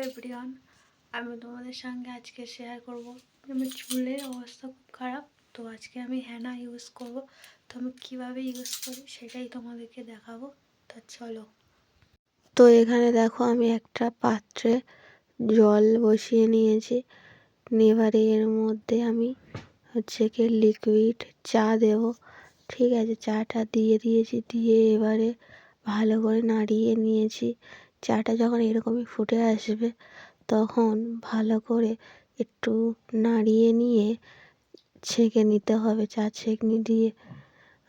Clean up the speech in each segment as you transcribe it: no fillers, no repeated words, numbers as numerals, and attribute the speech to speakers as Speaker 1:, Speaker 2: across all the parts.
Speaker 1: Everyone, আমি তোমাদের সঙ্গে আজকে শেয়ার করব আমার চুলের অবস্থা খুব খারাপ। তো আজকে আমি হেনা ইউজ করব। তো আমি কীভাবে ইউজ করি সেটাই তোমাদেরকে দেখাবো। তো চলো।
Speaker 2: তো এখানে দেখো আমি একটা পাত্রে জল বসিয়ে নিয়েছি। এবারে এর মধ্যে আমি কি লিকুইড চা দেব। ঠিক আছে, চাটা দিয়ে দিয়েছি, দিয়ে এবারে ভালো করে নাড়িয়ে নিয়েছি। চাটা যখন এরকমই ফুটে আসবে তখন ভালো করে একটু নাড়িয়ে নিয়ে ছেঁকে নিতে হবে। চা ছেঁকনি দিয়ে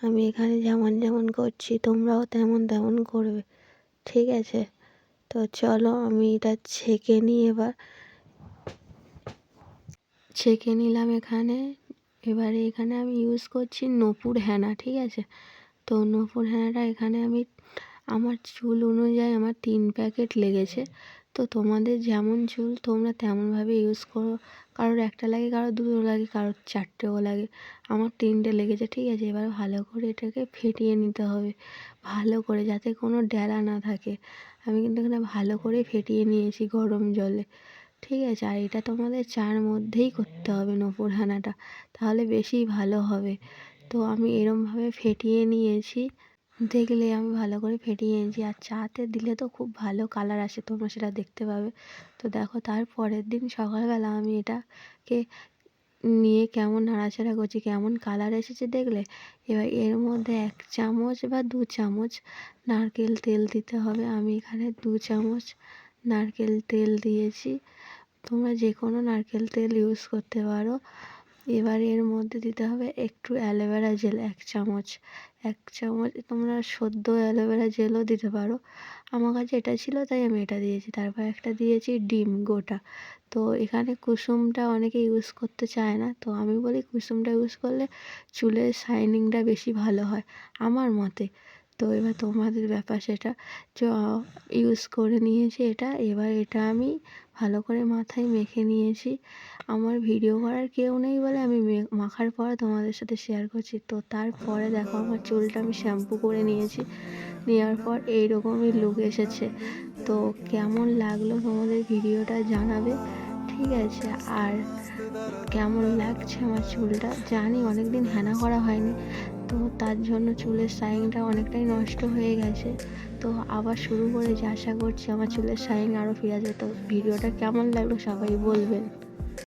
Speaker 2: আমি এখানে যেমন যেমন করছি তোমরাও তেমন তেমন করবে, ঠিক আছে? তো চলো আমি এটা ছেঁকে নিই। এবার ছেঁকে নিলাম এবারে এখানে আমি ইউজ করছি নূপুর হেনা, ঠিক আছে? তো নূপুর হেনাটা এখানে আমি আমার চুল অনুযায়ী আমার 3 প্যাকেট লেগেছে। তো তোমাদের যেমন চুল তোমরা তেমনভাবে ইউজ করো। কারোর একটা লাগে, কারোর দুটো লাগে, কারোর 4টেও লাগে। আমার 3টে লেগেছে, ঠিক আছে? এবার ভালো করে এটাকে ফেটিয়ে নিতে হবে, ভালো করে, যাতে কোনো ডেলা না থাকে। আমি কিন্তু এখানে ভালো করে ফেটিয়ে নিয়েছি গরম জলে, ঠিক আছে? আর এটা তোমাদের চার মধ্যেই করতে হবে নূপুর হেনাটা, তাহলে বেশি ভালো হবে। তো আমি এরমভাবে ফেটিয়ে নিয়েছি, দেখলে আমি ভালো করে ফেটিয়ে নিয়েছি। আর চাতে দিলে তো খুব ভালো কালার আসে, তোমরা সেটা দেখতে পাবে। তো দেখো, তার পরের দিন সকালবেলা আমি এটাকে নিয়ে কেমন নাড়াচাড়া করছি, কেমন কালার এসেছে দেখলে। এবার এর মধ্যে 1 চামচ বা 2 চামচ নারকেল তেল দিতে হবে। আমি এখানে 2 চামচ নারকেল তেল দিয়েছি। তোমরা যে কোনো নারকেল তেল ইউজ করতে পারো। এবার এর মধ্যে দিতে হবে একটু অ্যালোভেরা জেল, 1 চামচ। 1 চামচ তোমরা সদ্য অ্যালোভেরা জেলও দিতে পারো। আমার কাছে এটা ছিল তাই আমি এটা দিয়েছি। তারপর একটা দিয়েছি ডিম গোটা। তো এখানে কুসুমটা অনেকে ইউজ করতে চায় না, তো আমি বলি কুসুমটা ইউজ করলে চুলের শাইনিংটা বেশি ভালো হয় আমার মতে। তো এবার তোমাদের ব্যাপার, সেটা ইউজ করে নিয়েছি এটা। এবার এটা আমি ভালো করে মাথায় মেখে নিয়েছি। আমার ভিডিও করার কেউ নেই বলে আমি মাখার পরে তোমাদের সাথে শেয়ার করছি। তো তারপরে দেখো আমার চুলটা আমি শ্যাম্পু করে নিয়েছি। নেওয়ার পর এইরকমই লুক এসেছে। তো কেমন লাগলো তোমাদের ভিডিওটা জানাবে, ঠিক আছে? আর কেমন লাগছে আমার চুলটা, জানি অনেক দিন হেনা করা হয়নি, তো তার জন্য চুলের শাইনটা অনেকটাই নষ্ট হয়ে গেছে। তো আবার শুরু করেছি, আশা করছি আমার চুলের শাইন আরও ফিরে আসবে। তো ভিডিওটা কেমন লাগলো সবাই বলবেন।